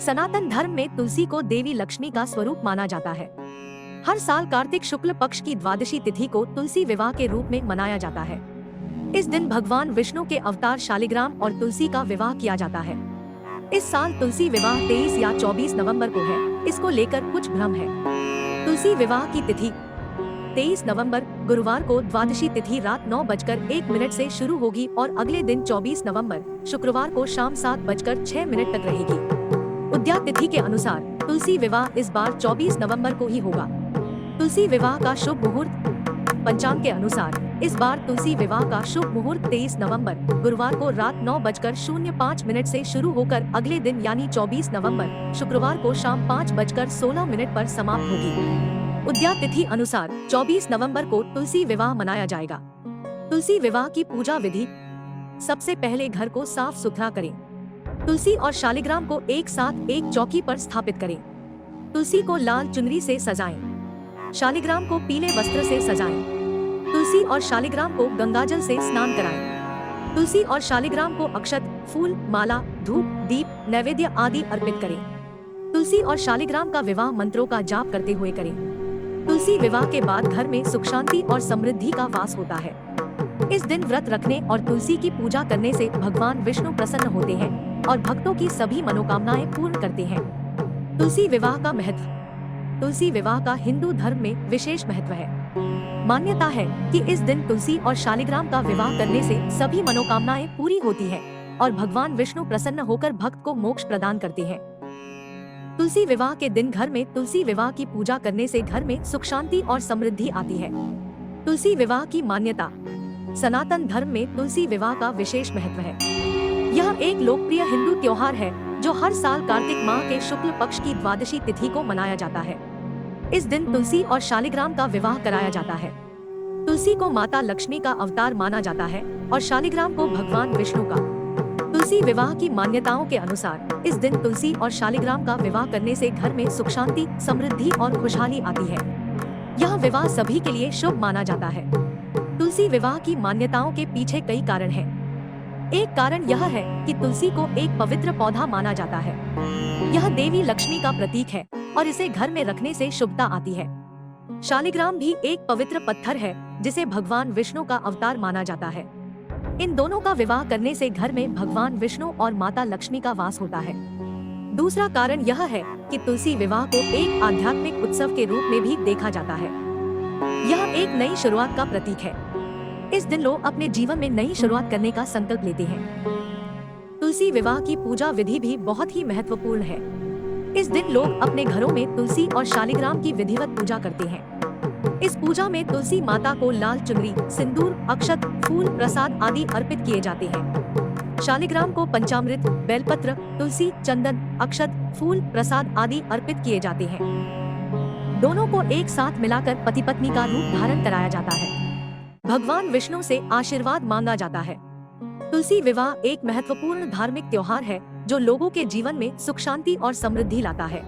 सनातन धर्म में तुलसी को देवी लक्ष्मी का स्वरूप माना जाता है। हर साल कार्तिक शुक्ल पक्ष की द्वादशी तिथि को तुलसी विवाह के रूप में मनाया जाता है। इस दिन भगवान विष्णु के अवतार शालिग्राम और तुलसी का विवाह किया जाता है। इस साल तुलसी विवाह 23 या 24 नवंबर को है। इसको लेकर कुछ भ्रम है। तुलसी विवाह की तिथि 23 नवंबर गुरुवार को द्वादशी तिथि रात 9:01 से शुरू होगी और अगले दिन 24 नवंबर शुक्रवार को शाम 7:06 तक रहेगी। उद्या तिथि के अनुसार तुलसी विवाह इस बार 24 नवंबर को ही होगा। तुलसी विवाह का शुभ मुहूर्त पंचांग के अनुसार इस बार तुलसी विवाह का शुभ मुहूर्त 23 नवंबर गुरुवार को रात 9:05 से शुरू होकर अगले दिन यानी 24 नवंबर शुक्रवार को शाम 5:16 पर समाप्त होगी। उद्या तिथि अनुसार 24 नवंबर को तुलसी विवाह मनाया जाएगा। तुलसी विवाह की पूजा विधि। सबसे पहले घर को साफ सुथरा करें। तुलसी और शालिग्राम को एक साथ एक चौकी पर स्थापित करें। तुलसी को लाल चुनरी से सजाएं। शालिग्राम को पीले वस्त्र से सजाएं। तुलसी और शालिग्राम को गंगाजल से स्नान कराएं। तुलसी और शालिग्राम को अक्षत, फूल, माला, धूप, दीप, नैवेद्य आदि अर्पित करें। तुलसी और शालिग्राम का विवाह मंत्रों का जाप करते हुए करें। तुलसी विवाह के बाद घर में सुख शांति और समृद्धि का वास होता है। इस दिन व्रत रखने और तुलसी की पूजा करने से भगवान विष्णु प्रसन्न होते हैं और भक्तों की सभी मनोकामनाएं पूर्ण करते हैं। तुलसी विवाह का महत्व। तुलसी विवाह का हिंदू धर्म में विशेष महत्व है। मान्यता है कि इस दिन तुलसी और शालिग्राम का विवाह करने से सभी मनोकामनाएं पूरी होती है और भगवान विष्णु प्रसन्न होकर भक्त को मोक्ष प्रदान करते हैं। तुलसी विवाह के दिन घर में तुलसी विवाह की पूजा करने से घर में सुख शांति और समृद्धि आती है। तुलसी विवाह की मान्यता। सनातन धर्म में तुलसी विवाह का विशेष महत्व है। यह एक लोकप्रिय हिंदू त्योहार है जो हर साल कार्तिक माह के शुक्ल पक्ष की द्वादशी तिथि को मनाया जाता है। इस दिन तुलसी और शालिग्राम का विवाह कराया जाता है। तुलसी को माता लक्ष्मी का अवतार माना जाता है और शालिग्राम को भगवान विष्णु का। तुलसी विवाह की मान्यताओं के अनुसार इस दिन तुलसी और शालिग्राम का विवाह करने से घर में सुख शांति, समृद्धि और खुशहाली आती है। यह विवाह सभी के लिए शुभ माना जाता है। तुलसी विवाह की मान्यताओं के पीछे कई कारण हैं। एक कारण यह है कि तुलसी को एक पवित्र पौधा माना जाता है। यह देवी लक्ष्मी का प्रतीक है और इसे घर में रखने से शुभता आती है। शालिग्राम भी एक पवित्र पत्थर है जिसे भगवान विष्णु का अवतार माना जाता है। इन दोनों का विवाह करने से घर में भगवान विष्णु और माता लक्ष्मी का वास होता है। दूसरा कारण यह है कि तुलसी विवाह को एक आध्यात्मिक उत्सव के रूप में भी देखा जाता है। यह एक नई शुरुआत का प्रतीक है। इस दिन लोग अपने जीवन में नई शुरुआत करने का संकल्प लेते हैं। तुलसी विवाह की पूजा विधि भी बहुत ही महत्वपूर्ण है। इस दिन लोग अपने घरों में तुलसी और शालिग्राम की विधिवत पूजा करते हैं। इस पूजा में तुलसी माता को लाल चुनरी, सिंदूर, अक्षत, फूल, प्रसाद आदि अर्पित किए जाते हैं। शालिग्राम को पंचामृत, बेलपत्र, तुलसी, चंदन, अक्षत, फूल, प्रसाद आदि अर्पित किए जाते हैं। दोनों को एक साथ मिलाकर पति पत्नी का रूप धारण कराया जाता है। भगवान विष्णु से आशीर्वाद मांगा जाता है। तुलसी विवाह एक महत्वपूर्ण धार्मिक त्योहार है जो लोगों के जीवन में सुख शांति और समृद्धि लाता है।